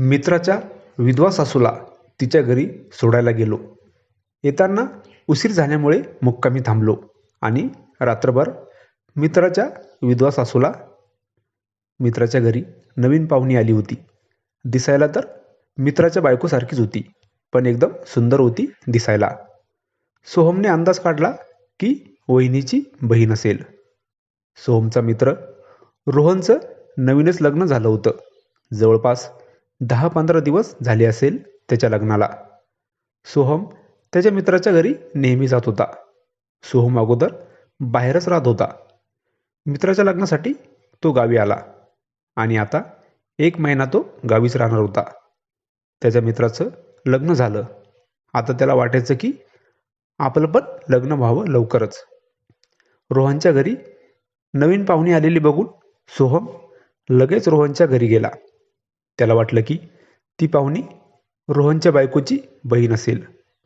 मित्राच्या विधवा सासूला तिच्या घरी सोडायला गेलो. येताना उशीर झाल्यामुळे मुक्कामी थांबलो आणि रात्रभर मित्राच्या विधवा सासूला मित्राच्या घरी नवीन पाहुणी आली होती. दिसायला तर मित्राच्या बायकोसारखीच होती, पण एकदम सुंदर होती दिसायला. सोहमने अंदाज काढला की वहिनीची बहीण असेल. सोहमचा मित्र रोहनचं नवीनच लग्न झालं होतं. जवळपास 10-15 दिवस झाले असेल त्याच्या लग्नाला. सोहम त्याच्या मित्राच्या घरी नेहमी जात होता. सोहम अगोदर बाहेरच राहत होता. मित्राच्या लग्नासाठी तो गावी आला आणि आता 1 महिना तो गावीच राहणार होता. त्याच्या मित्राचं लग्न झालं. आता त्याला वाटायचं की आपलं पण लग्न व्हावं लवकरच. रोहनच्या घरी नवीन पाहुणी आलेली बघून सोहम लगेच रोहनच्या घरी गेला. त्याला वाटलं की ती पाहुणी रोहनच्या बायकोची बहीण असेल,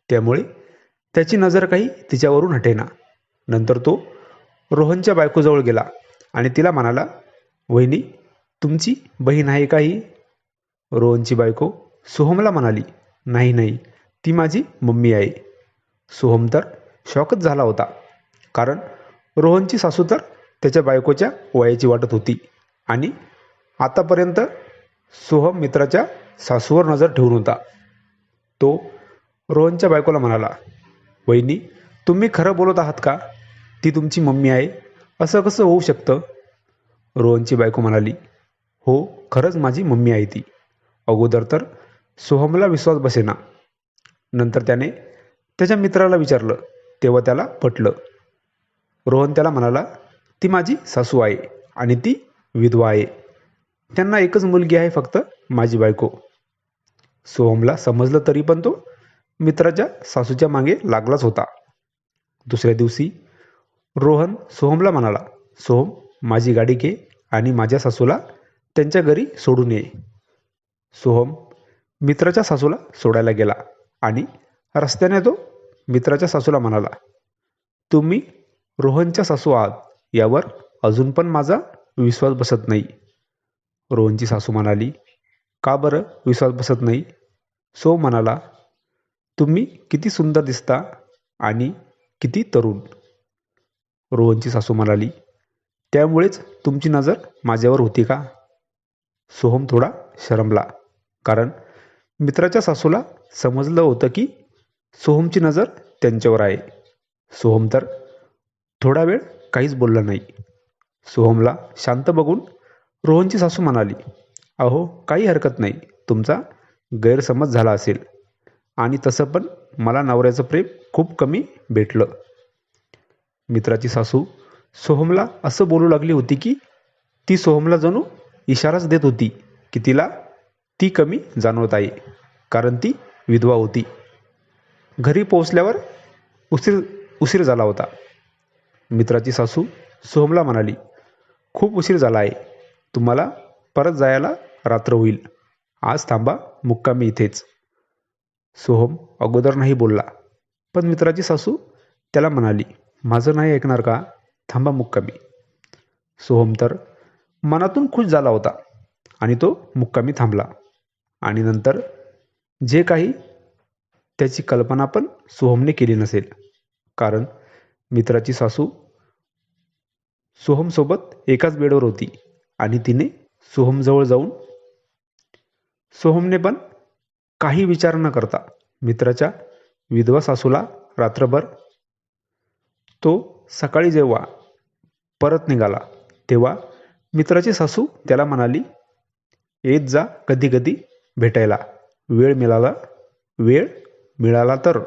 त्यामुळे त्याची नजर काही तिच्यावरून हटेना. नंतर तो रोहनच्या बायकोजवळ गेला आणि तिला म्हणाला, "वहिनी, तुमची बहीण आहे का ही?" रोहनची बायको सोहमला म्हणाली, "नाही नाही, ती माझी मम्मी आहे." सोहम तर शॉकच झाला होता, कारण रोहनची सासू तर त्याच्या बायकोच्या वयाची वाटत होती आणि आतापर्यंत सोहम मित्राच्या सासूवर नजर ठेवून होता. तो रोहनच्या बायकोला म्हणाला, "वहिनी, तुम्ही खरं बोलत आहात का? ती तुमची मम्मी आहे, असं कसं होऊ शकतं?" रोहनची बायको म्हणाली, "हो, खरंच माझी मम्मी आहे ती." अगोदर तर सोहमला विश्वास बसेना. नंतर त्याने त्याच्या मित्राला विचारलं, तेव्हा त्याला पटलं. रोहन त्याला म्हणाला, "ती माझी सासू आहे आणि ती विधवा आहे. त्यांना एकच मुलगी आहे, फक्त माझी बायको." सोहमला समजलं, तरी पण तो मित्राच्या सासूच्या मागे लागलाच होता. दुसऱ्या दिवशी रोहन सोहमला म्हणाला, "सोहम, माझी गाडी घे आणि माझ्या सासूला त्यांच्या घरी सोडून ये." सोहम मित्राच्या सासूला सोडायला गेला आणि रस्त्याने तो मित्राच्या सासूला म्हणाला, "तुम्ही रोहनच्या सासू आहात यावर अजून पण माझा विश्वास बसत नाही." रोहनची सासू म्हणाली, "का बरं विश्वास बसत नाही?" सोहम म्हणाला, "तुम्ही किती सुंदर दिसता आणि किती तरुण." रोहनची सासू म्हणाली, "त्यामुळेच तुमची नजर माझ्यावर होती का?" सोहम थोडा शरमला, कारण मित्राच्या सासूला समजलं होतं की सोहमची नजर त्यांच्यावर आहे. सोहम तर थोडा वेळ काहीच बोलला नाही. सोहमला शांत बघून रोहनची सासू म्हणाली, "अहो, काही हरकत नाही. तुमचा गैरसमज झाला असेल आणि तसं पण मला नवऱ्याचं प्रेम खूप कमी भेटलं." मित्राची सासू सोहमला असं बोलू लागली होती की ती सोहमला जणू इशाराच देत होती की तिला ती कमी जाणवत आहे, कारण ती विधवा होती. घरी पोहोचल्यावर उशीर उशीर झाला होता. मित्राची सासू सोहमला म्हणाली, "खूप उशीर झाला आहे. तुम्हाला परत जायला रात्र होईल. आज थांबा मुक्कामी इथेच." सोहम अगोदर नाही बोलला, पण मित्राची सासू त्याला म्हणाली, "माझं नाही ऐकणार का? थांबा मुक्कामी." सोहम तर मनातून खुश झाला होता आणि तो मुक्कामी थांबला. आणि नंतर जे काही त्याची कल्पना पण सोहमने केली नसेल, कारण मित्राची सासू सोहमसोबत एकाच बेडवर होती आणि तिने सोहमजवळ जाऊन सोहमने पण काही विचार न करता मित्राच्या विधवा सासूला रात्रभर तो सकाळी जेव्हा परत निघाला तेव्हा मित्राची सासू त्याला म्हणाली, "येत जा कधी कधी भेटायला, वेळ मिळाला तर."